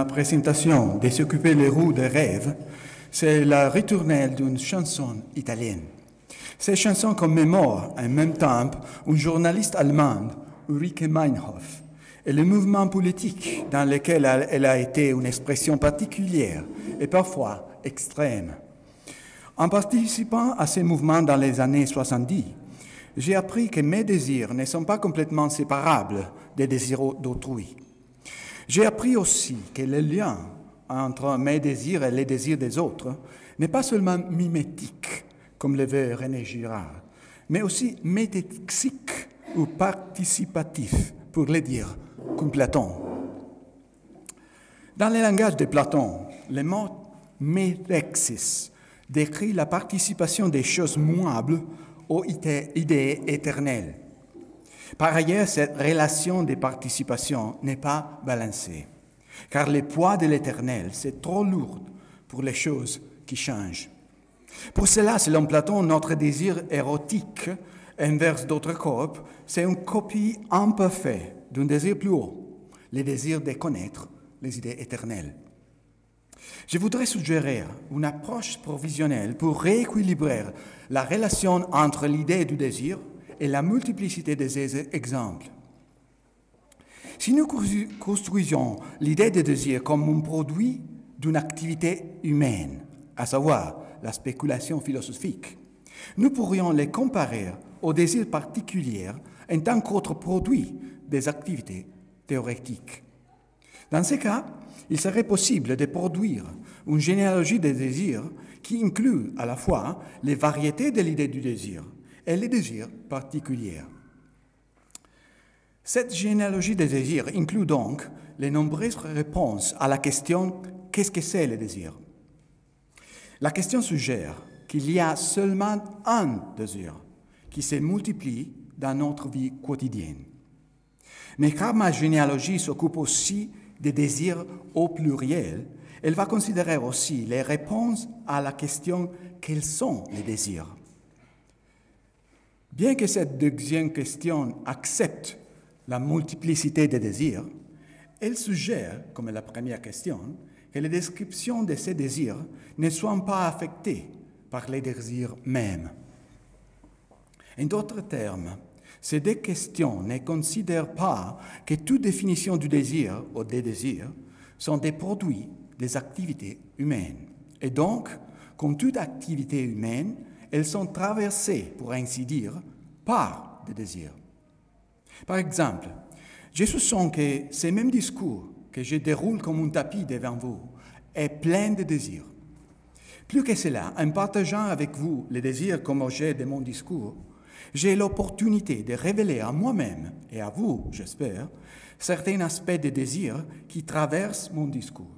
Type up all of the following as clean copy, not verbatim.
présentation Découper les roues des rêves, c'est la ritournelle d'une chanson italienne. Cette chanson commémore en même temps une journaliste allemande, Ulrike Meinhof, et le mouvement politique dans lequel elle a été une expression particulière et parfois extrême. En participant à ces mouvements dans les années 70, j'ai appris que mes désirs ne sont pas complètement séparables des désirs d'autrui. J'ai appris aussi que le lien entre mes désirs et les désirs des autres n'est pas seulement mimétique, comme le veut René Girard, mais aussi métaxique ou participatif, pour le dire comme Platon. Dans le langage de Platon, le mot métexis décrit la participation des choses movables aux idées éternelles. Par ailleurs, cette relation de participation n'est pas balancée, car le poids de l'éternel, c'est trop lourd pour les choses qui changent. Pour cela, selon Platon, notre désir érotique envers d'autres corps, c'est une copie imparfaite d'un désir plus haut, le désir de connaître les idées éternelles. Je voudrais suggérer une approche provisionnelle pour rééquilibrer la relation entre l'idée du désir et la multiplicité des exemples. Si nous construisons l'idée de désir comme un produit d'une activité humaine, à savoir la spéculation philosophique, nous pourrions les comparer aux désirs particuliers en tant qu'autres produits des activités théoriques. Dans ce cas, il serait possible de produire une généalogie des désirs qui inclut à la fois les variétés de l'idée du désir et les désirs particuliers. Cette généalogie des désirs inclut donc les nombreuses réponses à la question « qu'est-ce que c'est le désir ?» La question suggère qu'il y a seulement un désir qui se multiplie dans notre vie quotidienne. Mais car ma généalogie s'occupe aussi des désirs au pluriel, elle va considérer aussi les réponses à la question « quels sont les désirs ?» Bien que cette deuxième question accepte la multiplicité des désirs, elle suggère, comme la première question, que les descriptions de ces désirs ne soient pas affectées par les désirs mêmes. En d'autres termes, ces deux questions ne considèrent pas que toute définition du désir ou des désirs sont des produits des activités humaines. Et donc, comme toute activité humaine, elles sont traversées, pour ainsi dire, par des désirs. Par exemple, je soupçonne que ce même discours que je déroule comme un tapis devant vous est plein de désirs. Plus que cela, en partageant avec vous les désirs comme objet de mon discours, j'ai l'opportunité de révéler à moi-même et à vous, j'espère, certains aspects des désirs qui traversent mon discours.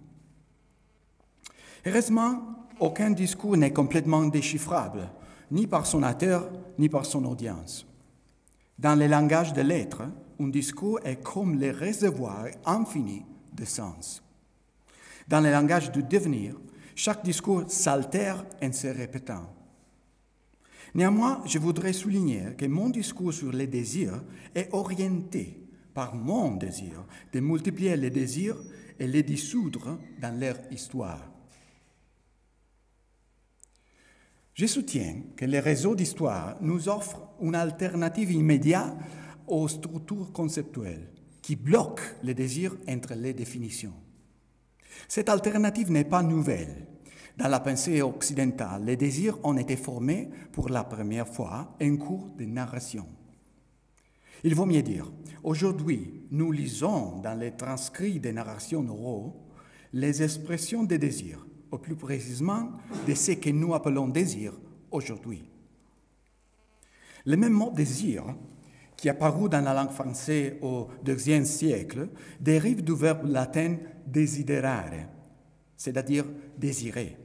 Heureusement, aucun discours n'est complètement déchiffrable, ni par son auteur, ni par son audience. Dans le langage de l'être, un discours est comme le réservoir infini de sens. Dans le langage du devenir, chaque discours s'altère en se répétant. Néanmoins, je voudrais souligner que mon discours sur les désirs est orienté par mon désir de multiplier les désirs et les dissoudre dans leur histoire. Je soutiens que les réseaux d'histoire nous offrent une alternative immédiate aux structures conceptuelles qui bloquent les désirs entre les définitions. Cette alternative n'est pas nouvelle. Dans la pensée occidentale, les désirs ont été formés pour la première fois en cours de narration. Il vaut mieux dire, aujourd'hui, nous lisons dans les transcrits des narrations oraux les expressions des désirs, ou plus précisément de ce que nous appelons désir aujourd'hui. Le même mot désir, qui est apparu dans la langue française au IIe siècle, dérive du verbe latin desiderare, c'est-à-dire désirer.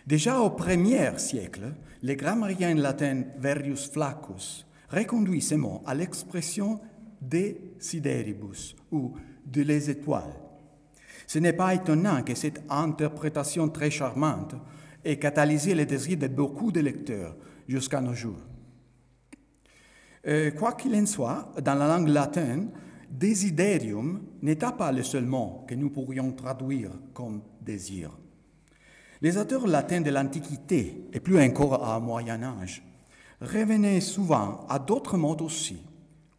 Déjà au 1er siècle, le grammairien latin Verrius Flaccus reconduit ce mot à l'expression desideribus ou de les étoiles. Ce n'est pas étonnant que cette interprétation très charmante ait catalysé les désirs de beaucoup de lecteurs jusqu'à nos jours. Quoi qu'il en soit, dans la langue latine, desiderium n'est pas le seul mot que nous pourrions traduire comme désir. Les auteurs latins de l'Antiquité, et plus encore au Moyen Âge, revenaient souvent à d'autres mots aussi,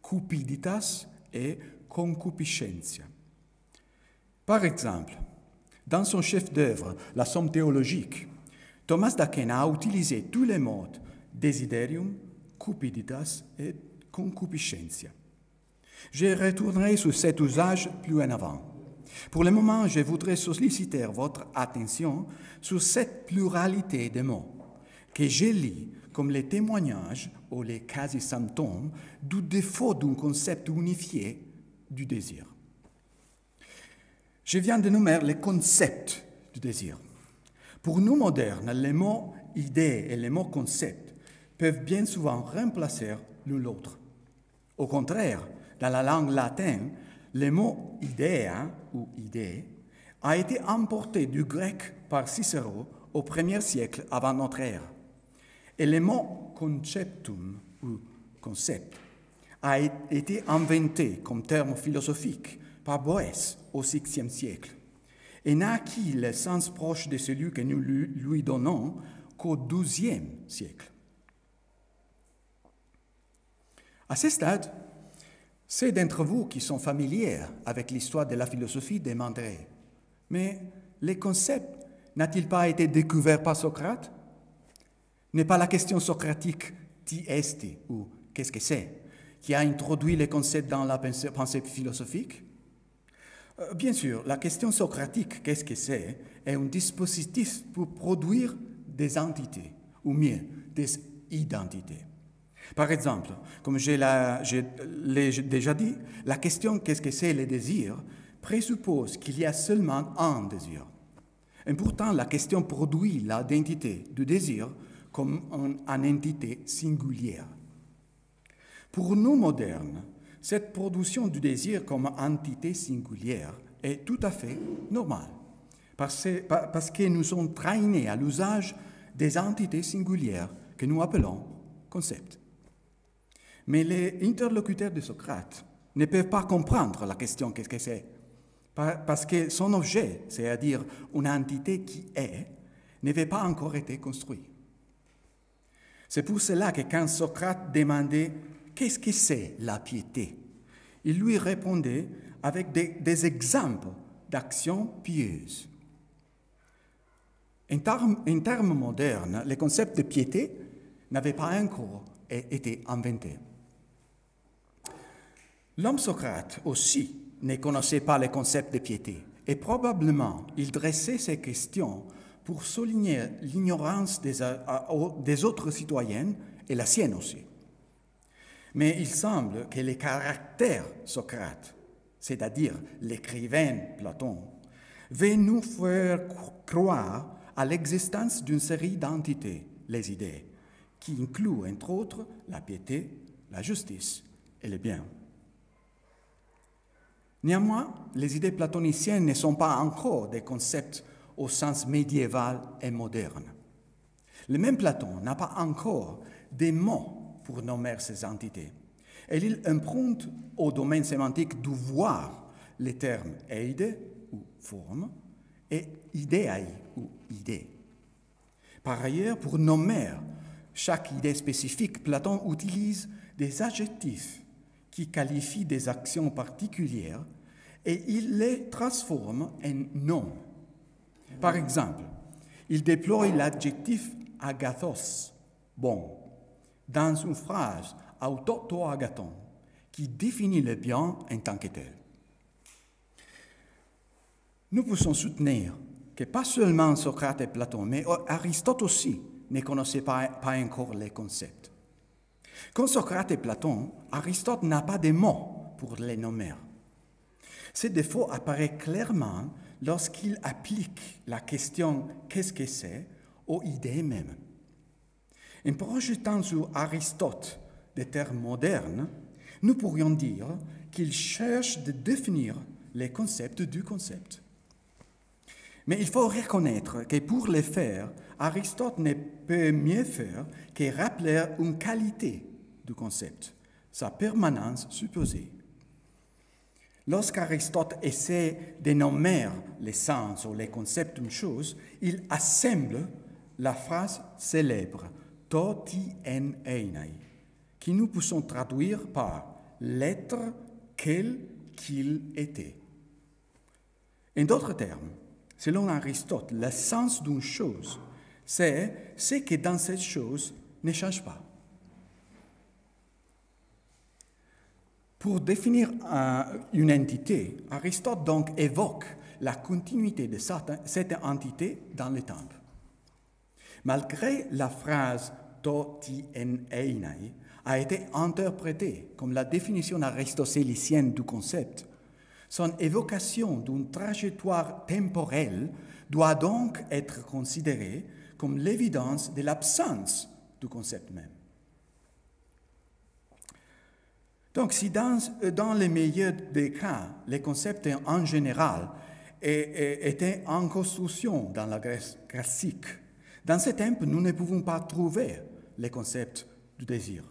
cupiditas et concupiscentia. Par exemple, dans son chef-d'œuvre, La Somme théologique, Thomas d'Aquin a utilisé tous les mots desiderium, cupiditas et concupiscentia. Je retournerai sur cet usage plus en avant. Pour le moment, je voudrais solliciter votre attention sur cette pluralité de mots que je lis comme les témoignages ou les quasi-symptômes du défaut d'un concept unifié du désir. Je viens de nommer les concepts du désir. Pour nous modernes, les mots idée et les mots concept peuvent bien souvent remplacer l'un l'autre. Au contraire, dans la langue latine, le mot idea ou idée a été emporté du grec par Cicéron au 1er siècle avant notre ère. Et le mot conceptum ou concept a été inventé comme terme philosophique par Boès au 6e siècle et n'a acquis le sens proche de celui que nous lui donnons qu'au 12e siècle. À ce stade, ceux d'entre vous qui sont familiers avec l'histoire de la philosophie demanderaient « Mais le concept n'a-t-il pas été découvert par Socrate ? N'est pas la question socratique « ti est » ou « qu'est-ce que c'est » qui a introduit le concept dans la pensée philosophique ? Bien sûr, la question socratique « qu'est-ce que c'est » est un dispositif pour produire des entités, ou mieux, des identités. Par exemple, comme je l'ai déjà dit, la question « qu'est-ce que c'est le désir » présuppose qu'il y a seulement un désir. Et pourtant, la question produit l'identité du désir comme une entité singulière. Pour nous modernes, cette production du désir comme entité singulière est tout à fait normale, parce que nous sommes traînés à l'usage des entités singulières que nous appelons concepts. Mais les interlocuteurs de Socrate ne peuvent pas comprendre la question « qu'est-ce que c'est ?» parce que son objet, c'est-à-dire une entité qui est, n'avait pas encore été construit. C'est pour cela que quand Socrate demandait « qu'est-ce que c'est la piété ?» il lui répondait avec des exemples d'actions pieuses. En termes modernes, le concept de piété n'avait pas encore été inventé. L'homme Socrate aussi ne connaissait pas le concept de piété et probablement il dressait ces questions pour souligner l'ignorance des autres citoyens et la sienne aussi. Mais il semble que le caractère Socrate, c'est-à-dire l'écrivain Platon, veut nous faire croire à l'existence d'une série d'entités, les idées, qui incluent entre autres la piété, la justice et le bien. Néanmoins, les idées platoniciennes ne sont pas encore des concepts au sens médiéval et moderne. Le même Platon n'a pas encore des mots pour nommer ces entités. Et il emprunte au domaine sémantique du voir les termes eide ou forme et idéae ou idée. Par ailleurs, pour nommer chaque idée spécifique, Platon utilise des adjectifs qui qualifient des actions particulières et il les transforme en noms. Par exemple, il déploie l'adjectif agathos, bon, dans une phrase autoto-agathon, qui définit le bien en tant que tel. Nous pouvons soutenir que pas seulement Socrate et Platon, mais Aristote aussi ne connaissaient pas encore les concepts. Comme Socrate et Platon, Aristote n'a pas de mots pour les nommer. Ce défaut apparaît clairement lorsqu'il applique la question « qu'est-ce que c'est ?» aux idées mêmes. En projetant sur Aristote des termes modernes, nous pourrions dire qu'il cherche de définir les concepts du concept. Mais il faut reconnaître que pour le faire, Aristote ne peut mieux faire que rappeler une qualité du concept, sa permanence supposée. Lorsqu'Aristote essaie de nommer les sens ou les concepts d'une chose, il assemble la phrase célèbre « to ti en einai » qui nous pouvons traduire par « l'être qu'il était ». En d'autres termes, selon Aristote, le sens d'une chose, c'est ce que dans cette chose ne change pas. Pour définir une entité, Aristote donc évoque la continuité de cette entité dans le temps. Malgré la phrase « to ti en einai » a été interprétée comme la définition aristotélicienne du concept, son évocation d'une trajectoire temporelle doit donc être considérée comme l'évidence de l'absence du concept même. Donc, si dans le meilleur des cas, les concepts en général étaient en construction dans la Grèce classique, dans ce temps, nous ne pouvons pas trouver les concepts du désir.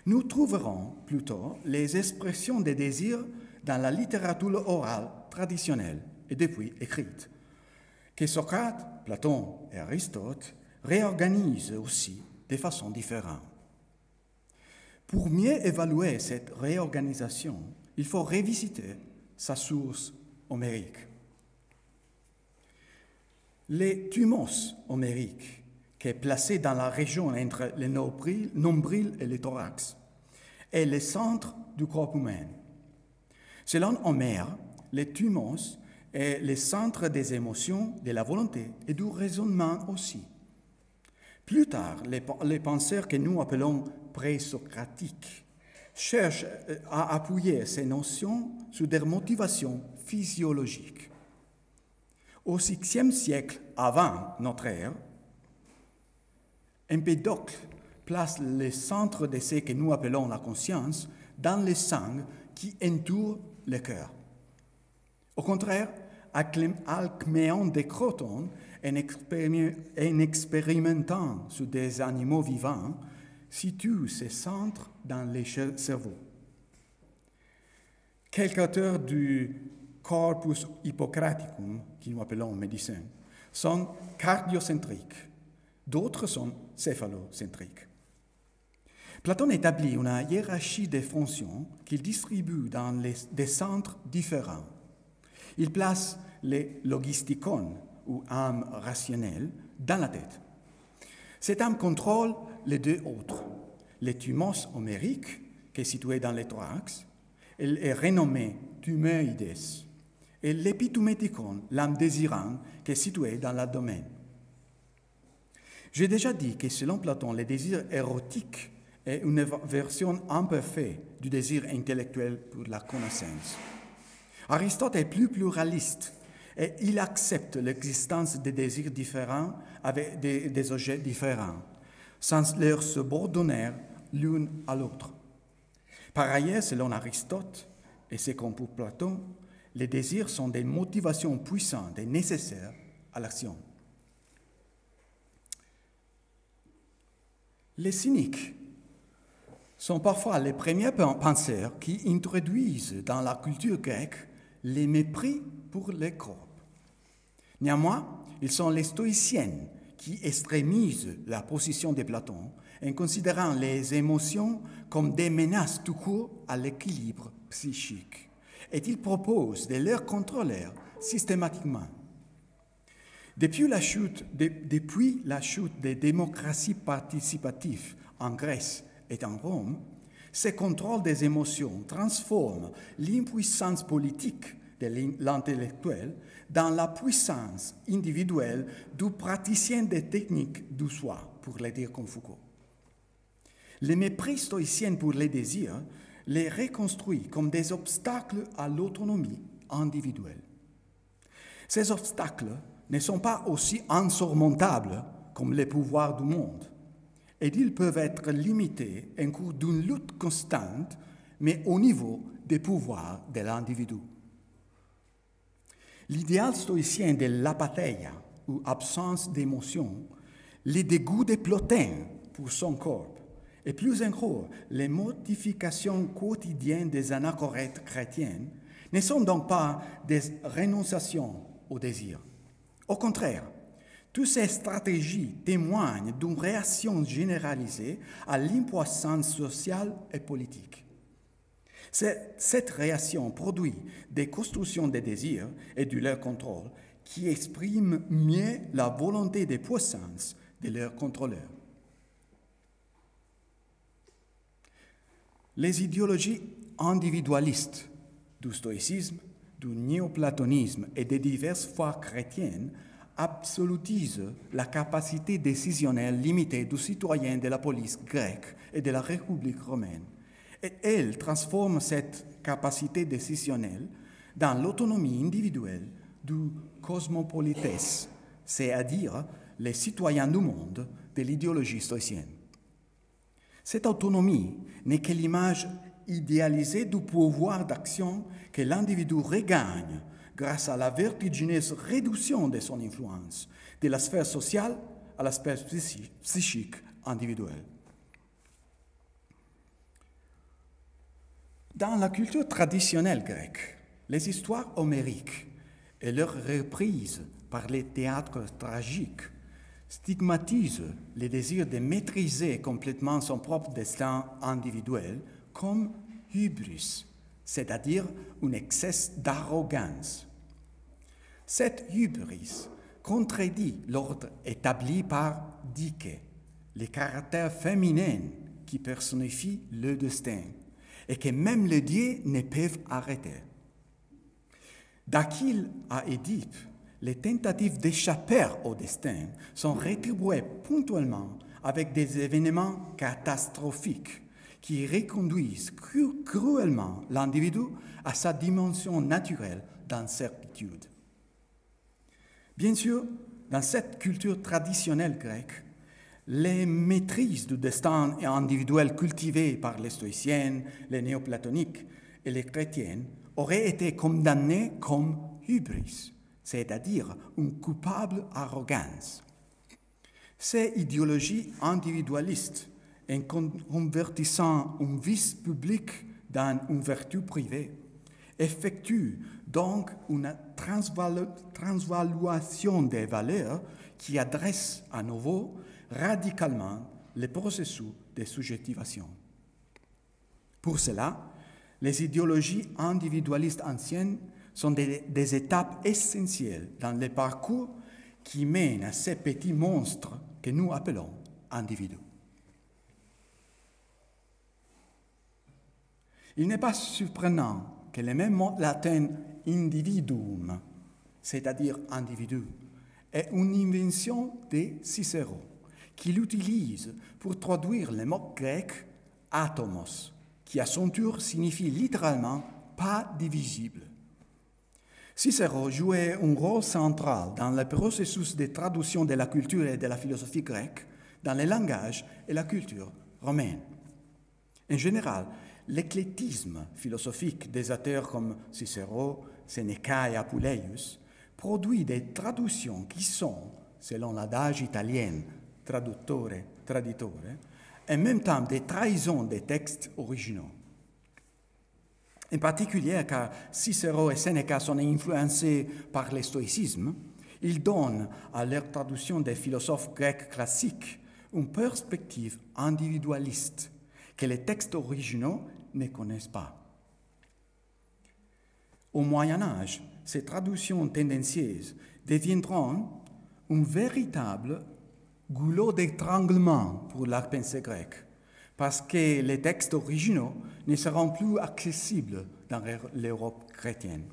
Nous trouverons plutôt les expressions des désirs dans la littérature orale traditionnelle et depuis écrite, que Socrate, Platon et Aristote réorganisent aussi de façon différente. Pour mieux évaluer cette réorganisation, il faut revisiter sa source homérique. Le thumos homérique, qui est placé dans la région entre le nombril et le thorax, est le centre du corps humain. Selon Homère, le thumos est le centre des émotions, de la volonté et du raisonnement aussi. Plus tard, les penseurs que nous appelons présocratiques cherchent à appuyer ces notions sur des motivations physiologiques. Au VIe siècle avant notre ère, Empédocle place le centre de ce que nous appelons la conscience dans le sang qui entoure le cœur. Au contraire, Alcméon de Crotone, en expérimentant sur des animaux vivants, situe ces centres dans le cerveau. Quelques auteurs du Corpus Hippocraticum, qui nous appelons médecins, sont cardiocentriques, d'autres sont céphalocentriques. Platon établit une hiérarchie des fonctions qu'il distribue dans des centres différents. Il place les logistikon, ou âme rationnelle, dans la tête. Cette âme contrôle les deux autres. Le thumos homérique, qui est situé dans le thorax, elle est renommée thuméides, et l'épithumétikon, l'âme désirante, qui est située dans l'abdomen. J'ai déjà dit que selon Platon, le désir érotique est une version imparfaite du désir intellectuel pour la connaissance. Aristote est plus pluraliste et il accepte l'existence des désirs différents avec des objets différents, sans leur subordonner l'une à l'autre. Par ailleurs, selon Aristote, et c'est comme pour Platon, les désirs sont des motivations puissantes et nécessaires à l'action. Les cyniques sont parfois les premiers penseurs qui introduisent dans la culture grecque les mépris pour les corps. Néanmoins, ils sont les stoïciens qui extrémisent la position de Platon en considérant les émotions comme des menaces tout court à l'équilibre psychique. Et ils proposent de les contrôler systématiquement. Depuis la chute des démocraties participatives en Grèce et en Rome, ce contrôle des émotions transforme l'impuissance politique de l'intellectuel dans la puissance individuelle du praticien des techniques du soi, pour le dire comme Foucault. Le mépris stoïcien pour les désirs les reconstruit comme des obstacles à l'autonomie individuelle. Ces obstacles ne sont pas aussi insurmontables comme les pouvoirs du monde, et ils peuvent être limités en cours d'une lutte constante, mais au niveau des pouvoirs de l'individu. L'idéal stoïcien de l'apatheia, ou absence d'émotion, le dégoût de Plotin pour son corps, Et plus encore, les modifications quotidiennes des anachorètes chrétiennes ne sont donc pas des renonciations au désir. Au contraire, toutes ces stratégies témoignent d'une réaction généralisée à l'impuissance sociale et politique. Cette réaction produit des constructions des désirs et de leur contrôle qui expriment mieux la volonté de puissance de leurs contrôleurs. Les idéologies individualistes du stoïcisme, du néoplatonisme et des diverses foi chrétiennes absolutisent la capacité décisionnelle limitée du citoyen de la police grecque et de la République romaine. Et elles transforment cette capacité décisionnelle dans l'autonomie individuelle du cosmopolites, c'est-à-dire les citoyens du monde de l'idéologie stoïcienne. Cette autonomie n'est que l'image idéalisée du pouvoir d'action que l'individu regagne grâce à la vertigineuse réduction de son influence de la sphère sociale à la sphère psychique individuelle. Dans la culture traditionnelle grecque, les histoires homériques et leurs reprises par les théâtres tragiques stigmatisent le désir de maîtriser complètement son propre destin individuel comme hybris, c'est-à-dire un excès d'arrogance. Cette hybris contredit l'ordre établi par Dike, le caractère féminin qui personnifie le destin et que même les dieux ne peuvent arrêter. D'Achille à Édipe, les tentatives d'échapper au destin sont rétribuées ponctuellement avec des événements catastrophiques qui reconduisent cruellement l'individu à sa dimension naturelle d'incertitude. Bien sûr, dans cette culture traditionnelle grecque, les maîtrises du destin individuel cultivées par les stoïciennes, les néoplatoniques et les chrétiennes auraient été condamnées comme hybris, c'est-à-dire une coupable arrogance. Ces idéologies individualistes, en convertissant un vice public dans une vertu privée, effectuent donc une transvaluation des valeurs qui adresse à nouveau radicalement le processus de subjectivation. Pour cela, les idéologies individualistes anciennes sont des étapes essentielles dans le parcours qui mène à ces petits monstres que nous appelons individus. Il n'est pas surprenant que le même mot latin individuum, c'est-à-dire individu, est une invention de Cicéron, qui l'utilise pour traduire le mot grec atomos, qui à son tour signifie littéralement pas divisible. Cicéron jouait un rôle central dans le processus de traduction de la culture et de la philosophie grecque dans le langage et la culture romaine. En général, l'éclectisme philosophique des auteurs comme Cicéron, Sénéca et Apuleius produit des traductions qui sont, selon l'adage italien traduttore, traditore, en même temps des trahisons des textes originaux. En particulier, car Cicéron et Sénéca sont influencés par le stoïcisme, ils donnent à leur traduction des philosophes grecs classiques une perspective individualiste que les textes originaux ne connaissent pas. Au Moyen Âge, ces traductions tendancieuses deviendront un véritable goulot d'étranglement pour la pensée grecque, parce que les textes originaux ne seront plus accessibles dans l'Europe chrétienne.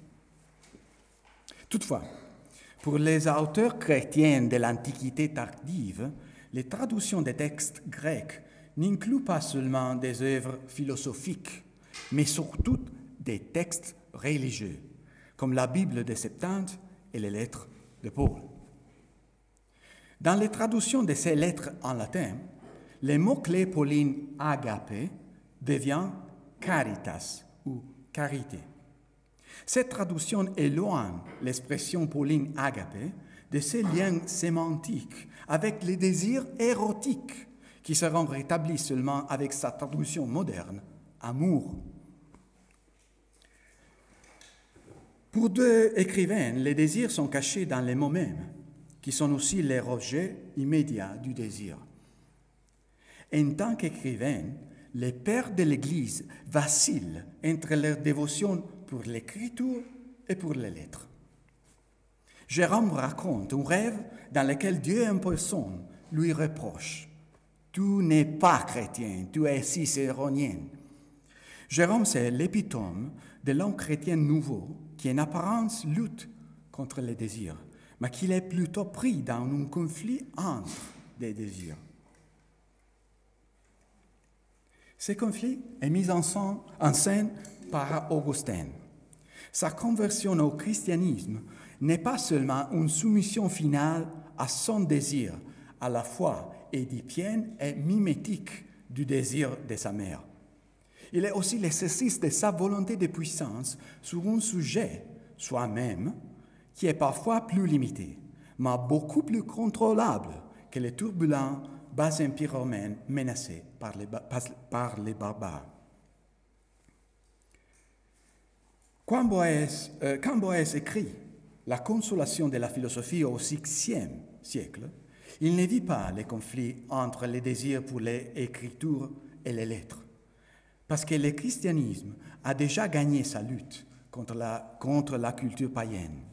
Toutefois, pour les auteurs chrétiens de l'Antiquité tardive, les traductions des textes grecs n'incluent pas seulement des œuvres philosophiques, mais surtout des textes religieux, comme la Bible des Septante et les lettres de Paul. Dans les traductions de ces lettres en latin, le mot-clé pauline agape devient caritas ou carité. Cette traduction éloigne l'expression pauline agape de ses liens sémantiques avec les désirs érotiques qui seront rétablis seulement avec sa traduction moderne, amour. Pour deux écrivains, les désirs sont cachés dans les mots mêmes, qui sont aussi les rejets immédiats du désir. En tant qu'écrivains, les pères de l'Église vacillent entre leur dévotion pour l'écriture et pour les lettres. Jérôme raconte un rêve dans lequel Dieu en personne lui reproche « Tu n'es pas chrétien, tu es cicéronien ». Jérôme, c'est l'épitome de l'homme chrétien nouveau qui en apparence lutte contre les désirs, mais qu'il est plutôt pris dans un conflit entre des désirs. Ce conflit est mis en scène par Augustin. Sa conversion au christianisme n'est pas seulement une soumission finale à son désir, à la fois édipienne et mimétique du désir de sa mère. Il est aussi l'exercice de sa volonté de puissance sur un sujet, soi-même, qui est parfois plus limité, mais beaucoup plus contrôlable que les turbulents bas empires romains menacés par les barbares. Quand Boès écrit La consolation de la philosophie au VIe siècle, il ne vit pas les conflits entre les désirs pour l'écriture et les lettres, parce que le christianisme a déjà gagné sa lutte contre la culture païenne.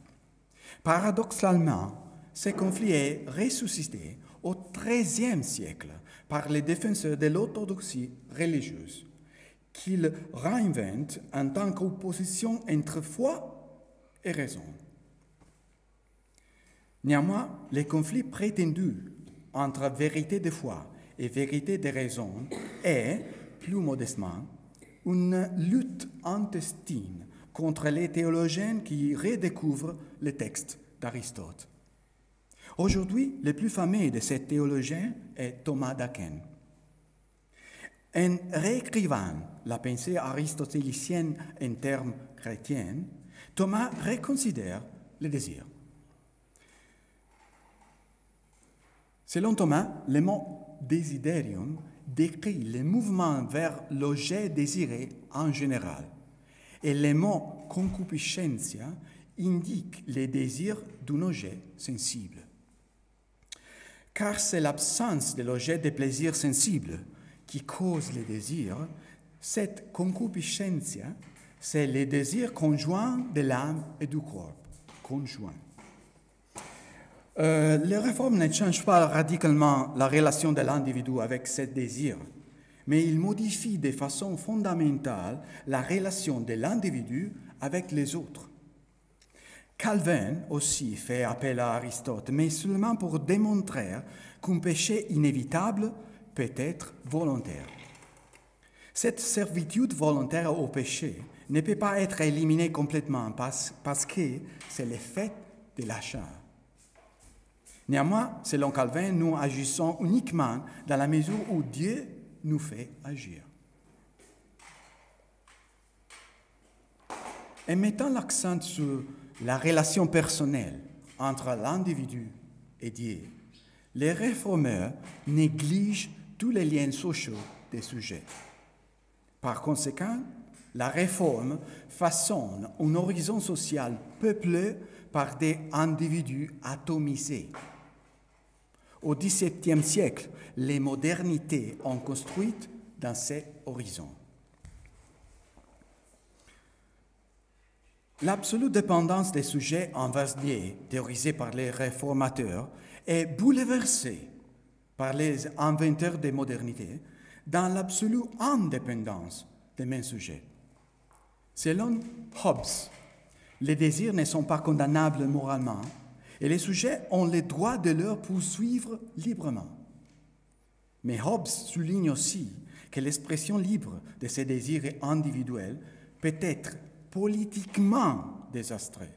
Paradoxalement, ce conflit est ressuscité au XIIIe siècle par les défenseurs de l'orthodoxie religieuse, qu'ils réinventent en tant qu'opposition entre foi et raison. Néanmoins, les conflits prétendus entre vérité de foi et vérité de raison est, plus modestement, une lutte intestine contre les théologiens qui redécouvrent le texte d'Aristote. Aujourd'hui, le plus fameux de ces théologiens est Thomas d'Aquin. En réécrivant la pensée aristotélicienne en termes chrétiens, Thomas reconsidère le désir. Selon Thomas, le mot desiderium décrit le mouvement vers l'objet désiré en général, et le mot concupiscentia indique le désir d'un objet sensible. Car c'est l'absence de l'objet de plaisir sensible qui cause le désir, cette concupiscentia, c'est le désir conjoint de l'âme et du corps. Conjoint. Les réformes ne changent pas radicalement la relation de l'individu avec ce désir, mais ils modifient de façon fondamentale la relation de l'individu avec les autres. Calvin aussi fait appel à Aristote, mais seulement pour démontrer qu'un péché inévitable peut être volontaire. Cette servitude volontaire au péché ne peut pas être éliminée complètement parce que c'est le fait de la chair. Néanmoins, selon Calvin, nous agissons uniquement dans la mesure où Dieu nous fait agir. En mettant l'accent sur la relation personnelle entre l'individu et Dieu, les réformeurs négligent tous les liens sociaux des sujets. Par conséquent, la réforme façonne un horizon social peuplé par des individus atomisés. Au XVIIe siècle, les modernités ont construit dans cet horizon. L'absolue dépendance des sujets envers Dieu, théorisée par les réformateurs, est bouleversée par les inventeurs des modernités dans l'absolue indépendance des mêmes sujets. Selon Hobbes, les désirs ne sont pas condamnables moralement et les sujets ont le droit de leur poursuivre librement. Mais Hobbes souligne aussi que l'expression libre de ces désirs individuels peut être politiquement désastreuse.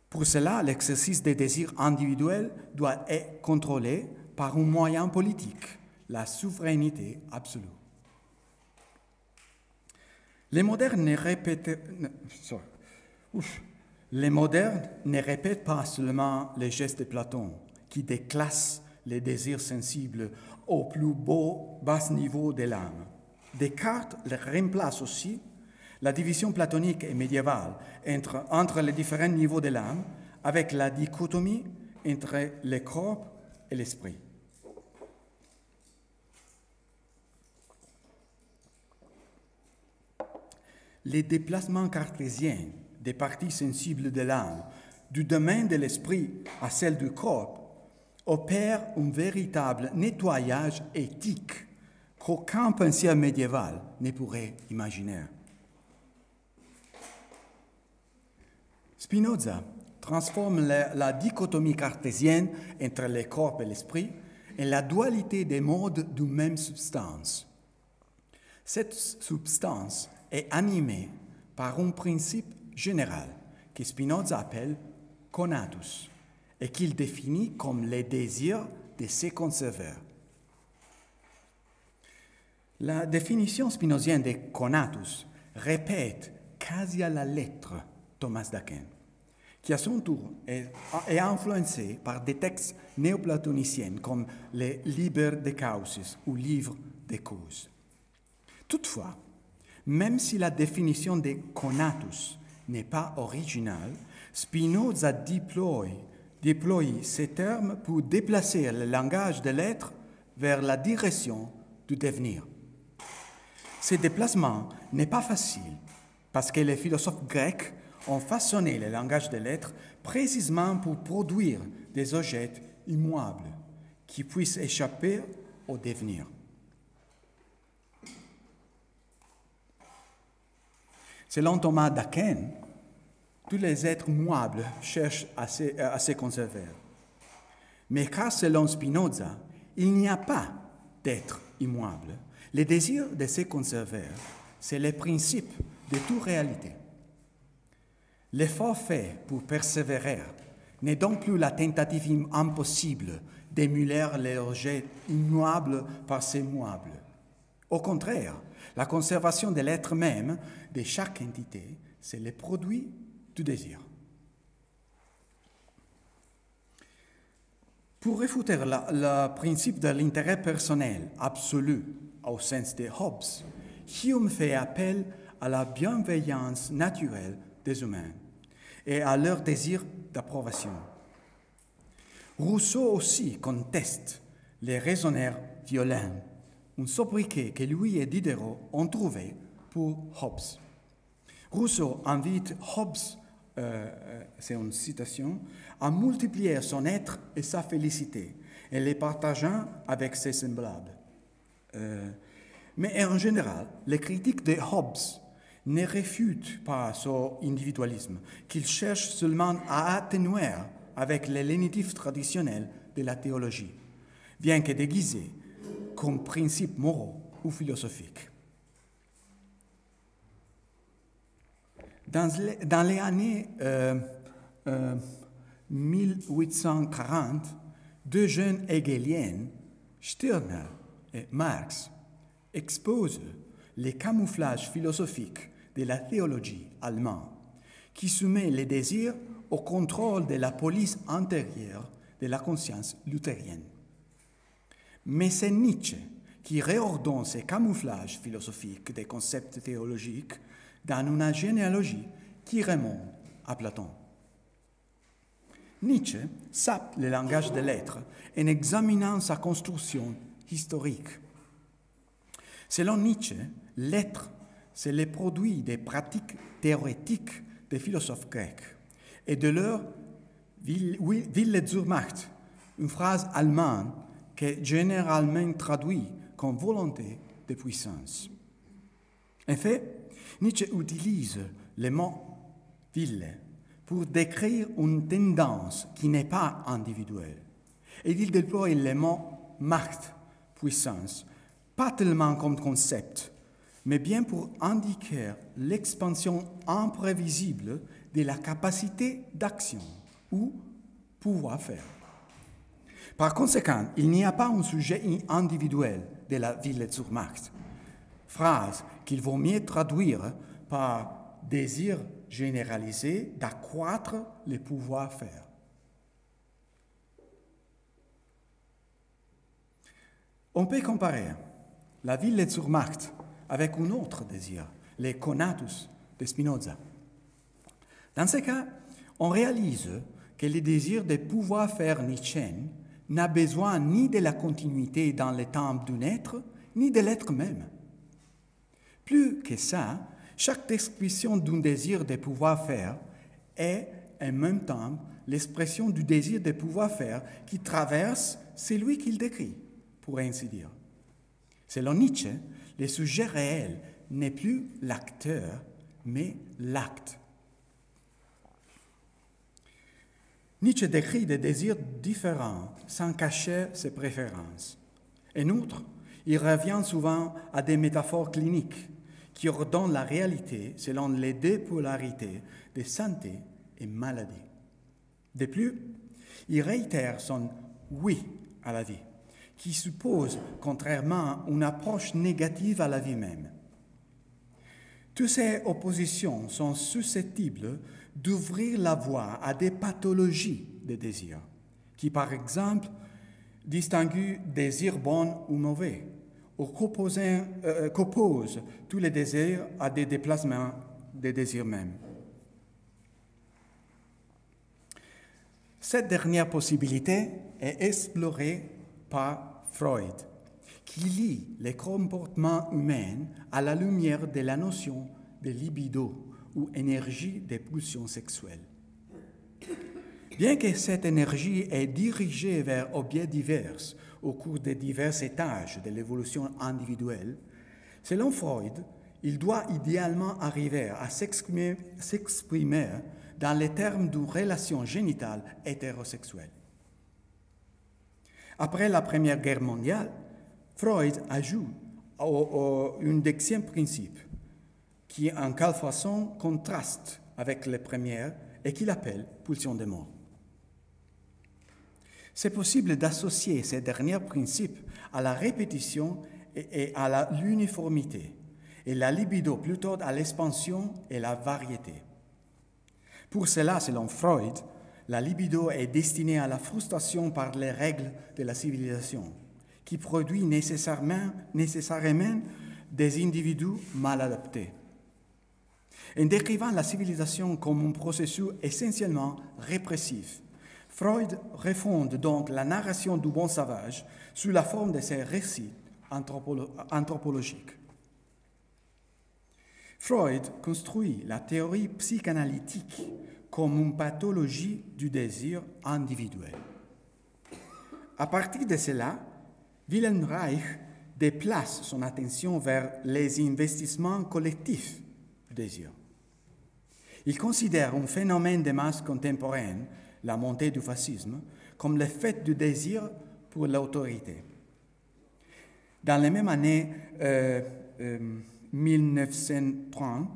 Pour cela, l'exercice des désirs individuels doit être contrôlé par un moyen politique, la souveraineté absolue. Les modernes ne répètent pas seulement les gestes de Platon, qui déclassent les désirs sensibles au plus bas niveau de l'âme. Descartes remplace aussi la division platonique et médiévale entre les différents niveaux de l'âme avec la dichotomie entre le corps et l'esprit. Les déplacements cartésiens des parties sensibles de l'âme du domaine de l'esprit à celle du corps opèrent un véritable nettoyage éthique qu'aucun penseur médiéval ne pourrait imaginer. Spinoza transforme la dichotomie cartésienne entre le corps et l'esprit en la dualité des modes d'une même substance. Cette substance est animée par un principe général que Spinoza appelle conatus et qu'il définit comme le désir de se conserver. La définition spinozienne de conatus répète quasi à la lettre Thomas d'Aquin, qui à son tour est influencé par des textes néoplatoniciens comme les Liber de Causis ou Livre des causes. Toutefois, même si la définition de conatus n'est pas originale, Spinoza déploie ces termes pour déplacer le langage de l'être vers la direction du devenir. Ce déplacement n'est pas facile parce que les philosophes grecs ont façonné le langage de l'être précisément pour produire des objets immuables qui puissent échapper au devenir. Selon Thomas d'Aquin, tous les êtres mouables cherchent à se conserver. Mais car selon Spinoza, il n'y a pas d'être immuable. Le désir de se conserver, c'est le principe de toute réalité. L'effort fait pour persévérer n'est donc plus la tentative impossible d'émuler les objets immuables par ces mouables. Au contraire, la conservation de l'être même de chaque entité, c'est le produit du désir. Pour réfuter le principe de l'intérêt personnel absolu au sens de Hobbes, Hume fait appel à la bienveillance naturelle des humains et à leur désir d'approbation. Rousseau aussi conteste les raisonnaires violents, un sobriquet que lui et Diderot ont trouvé pour Hobbes. Rousseau invite Hobbes, c'est une citation, à multiplier son être et sa félicité, et les partageant avec ses semblables. Mais en général, les critiques de Hobbes ne réfutent pas son individualisme, qu'il cherche seulement à atténuer avec les lénitifs traditionnels de la théologie, bien que déguisés comme principes moraux ou philosophiques. Dans les années 1840, deux jeunes hegeliens, Stirner et Marx, exposent les camouflages philosophiques de la théologie allemande, qui soumet les désirs au contrôle de la police intérieure de la conscience luthérienne. Mais c'est Nietzsche qui réordonne ces camouflages philosophiques des concepts théologiques dans une généalogie qui remonte à Platon. Nietzsche sape le langage de l'être en examinant sa construction historique. Selon Nietzsche, l'être, c'est le produit des pratiques théoriques des philosophes grecs et de leur Wille zur Macht, une phrase allemande qui est généralement traduite comme volonté de puissance. En fait, Nietzsche utilise le mot Wille pour décrire une tendance qui n'est pas individuelle. Et il déploie le mot Macht, puissance, pas tellement comme concept, mais bien pour indiquer l'expansion imprévisible de la capacité d'action ou pouvoir faire. Par conséquent, il n'y a pas un sujet individuel de la Wille zur Macht, phrase qu'il vaut mieux traduire par désir généralisé d'accroître le pouvoir faire. On peut comparer la Wille-zur-Macht avec un autre désir, le conatus de Spinoza. Dans ce cas, on réalise que le désir de pouvoir faire nietzschéen n'a besoin ni de la continuité dans le temps d'un être, ni de l'être même. Plus que ça, chaque description d'un désir de pouvoir faire est en même temps l'expression du désir de pouvoir faire qui traverse celui qu'il décrit, pour ainsi dire. Selon Nietzsche, le sujet réel n'est plus l'acteur, mais l'acte. Nietzsche décrit des désirs différents sans cacher ses préférences. En outre, il revient souvent à des métaphores cliniques qui ordonnent la réalité selon les deux polarités de santé et maladie. De plus, il réitère son oui à la vie, qui suppose, contrairement, une approche négative à la vie même. Toutes ces oppositions sont susceptibles d'ouvrir la voie à des pathologies de désir, qui, par exemple, distinguent désirs bons ou mauvais, ou qu'opposent tous les désirs à des déplacements des désirs mêmes. Cette dernière possibilité est explorée par Freud, qui lie les comportements humains à la lumière de la notion de libido, ou énergie des pulsions sexuelles. Bien que cette énergie est dirigée vers objets divers au cours des divers étages de l'évolution individuelle, selon Freud, il doit idéalement arriver à s'exprimer dans les termes d'une relation génitale hétérosexuelle. Après la Première Guerre mondiale, Freud ajoute un deuxième principe qui, en quelque façon, contraste avec les premières et qu'il appelle pulsion de mort. C'est possible d'associer ces derniers principes à la répétition et à l'uniformité, et la libido plutôt à l'expansion et la variété. Pour cela, selon Freud, la libido est destinée à la frustration par les règles de la civilisation, qui produit nécessairement des individus mal adaptés. En décrivant la civilisation comme un processus essentiellement répressif, Freud refonde donc la narration du bon sauvage sous la forme de ses récits anthropologiques. Freud construit la théorie psychanalytique comme une pathologie du désir individuel. À partir de cela, Wilhelm Reich déplace son attention vers les investissements collectifs du désir. Il considère un phénomène de masse contemporaine, la montée du fascisme, comme le fait du désir pour l'autorité. Dans les mêmes années 1930,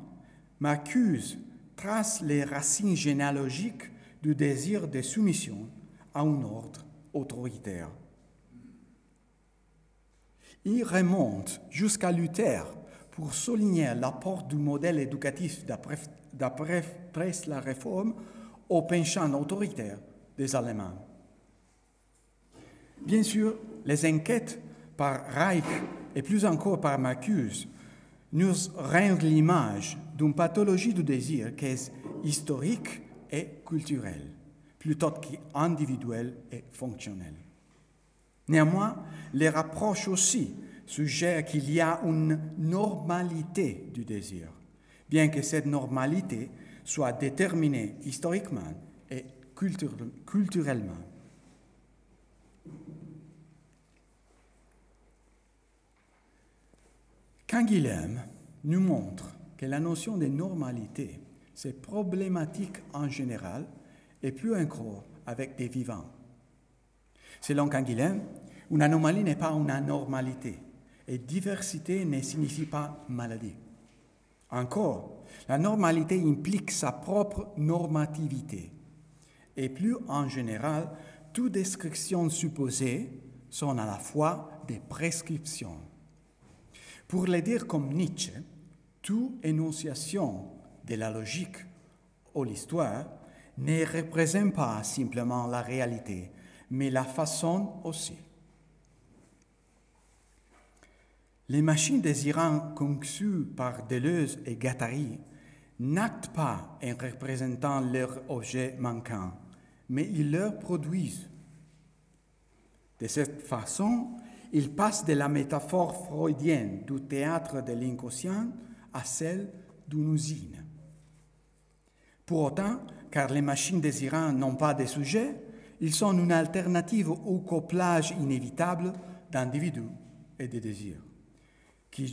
Marcuse trace les racines généalogiques du désir de soumission à un ordre autoritaire. Il remonte jusqu'à Luther pour souligner l'apport du modèle éducatif d'après la Réforme au penchant autoritaire des Allemands. Bien sûr, les enquêtes par Reich et plus encore par Marcuse nous rendent l'image d'une pathologie du désir qui est historique et culturelle, plutôt qu'individuelle et fonctionnelle. Néanmoins, les rapproches aussi suggèrent qu'il y a une normalité du désir, bien que cette normalité soit déterminée historiquement et culturellement. Canguilhem nous montre que la notion de normalité, c'est problématique en général et plus encore avec des vivants. Selon Canguilhem, une anomalie n'est pas une anormalité et diversité ne signifie pas maladie. Encore, la normalité implique sa propre normativité et plus en général, toutes descriptions supposées sont à la fois des prescriptions. Pour le dire comme Nietzsche, toute énonciation de la logique ou l'histoire ne représente pas simplement la réalité, mais la façon aussi. Les machines désirantes conçues par Deleuze et Guattari n'actent pas en représentant leur objet manquant, mais ils leur produisent. De cette façon, ils passent de la métaphore freudienne du théâtre de l'inconscient à celle d'une usine. Pour autant, car les machines désirantes n'ont pas de sujet, ils sont une alternative au couplage inévitable d'individus et de désirs, qui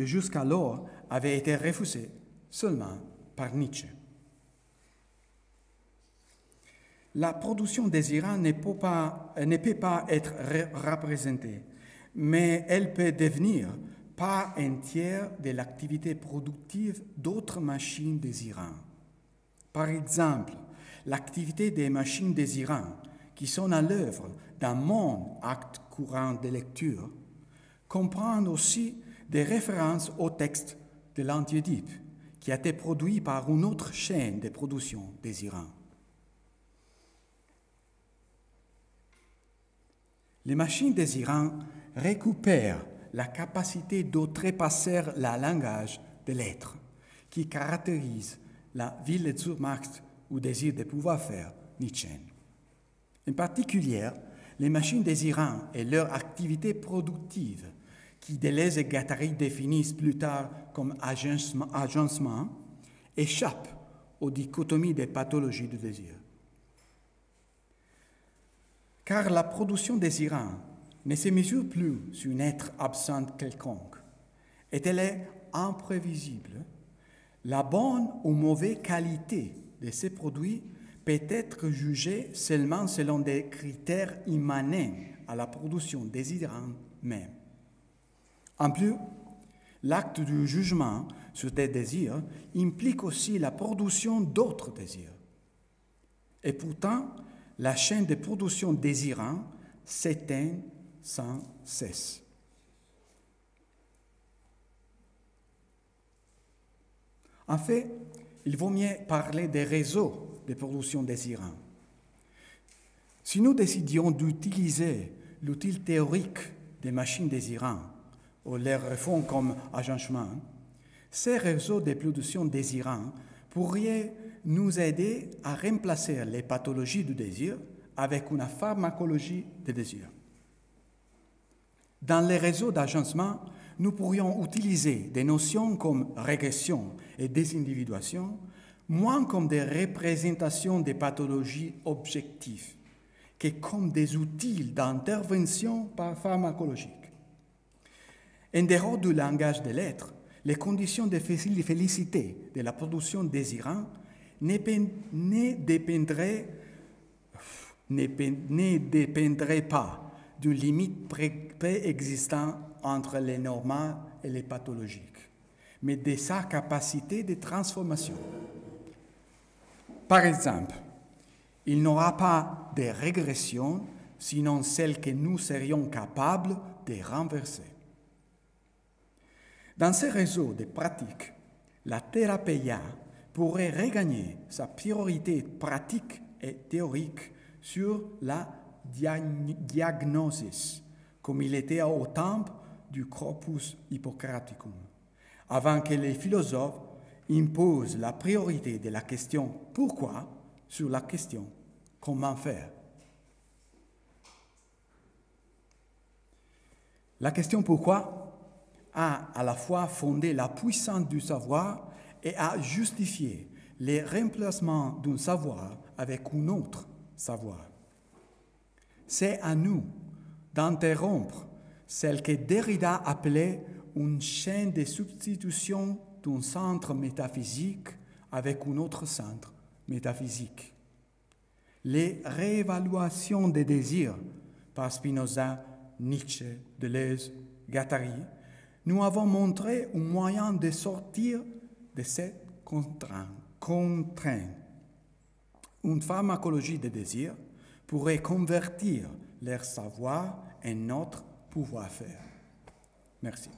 jusqu'alors avait été refusé seulement par Nietzsche. La production désirante ne peut pas être représentée, mais elle peut devenir part entière de l'activité productive d'autres machines désirantes. Par exemple, l'activité des machines désirantes qui sont à l'œuvre dans mon acte courant de lecture comprend aussi des références au texte de l'Anti-Oedipe qui a été produit par une autre chaîne de production désirante. Les machines désirantes récupèrent la capacité d'outrepasser le langage de l'être qui caractérise la Willensmacht ou désir de pouvoir faire Nietzsche. En particulier, les machines désirantes et leur activité productive, qui Deleuze et Guattari définissent plus tard comme agencement, échappent aux dichotomies des pathologies du désir. Car la production désirante ne se mesure plus sur un être absent quelconque, et elle est imprévisible. La bonne ou mauvaise qualité de ces produits peut être jugée seulement selon des critères immanents à la production désirante même. En plus, l'acte du jugement sur des désirs implique aussi la production d'autres désirs. Et pourtant, la chaîne de production désirante s'éteint sans cesse. En fait, il vaut mieux parler des réseaux de production désirante. Si nous décidions d'utiliser l'outil théorique des machines désirantes ou les refont comme agencement, ces réseaux de production désirante pourraient nous aider à remplacer les pathologies du désir avec une pharmacologie du désir. Dans les réseaux d'agencement, nous pourrions utiliser des notions comme régression et désindividuation, moins comme des représentations des pathologies objectives que comme des outils d'intervention pharmacologique. En dehors du langage de l'être, les conditions de félicité de la production désirante ne dépendraient pas d'une limite préexistante entre les normales et les pathologiques, mais de sa capacité de transformation. Par exemple, il n'y aura pas de régression, sinon celle que nous serions capables de renverser. Dans ces réseaux de pratiques, la thérapia pourrait regagner sa priorité pratique et théorique sur la diagnosis, comme il était au temps du Corpus Hippocraticum, avant que les philosophes imposent la priorité de la question « pourquoi » sur la question « comment faire ». La question « pourquoi » a à la fois fondé la puissance du savoir et a justifié les remplacements d'un savoir avec un autre savoir. C'est à nous d'interrompre celle que Derrida appelait une chaîne de substitution d'un centre métaphysique avec un autre centre métaphysique. Les réévaluations des désirs par Spinoza, Nietzsche, Deleuze, Guattari, nous avons montré un moyen de sortir de cette contrainte. Une pharmacologie des désirs pourrait convertir leur savoir en notre pouvoir-faire. Merci.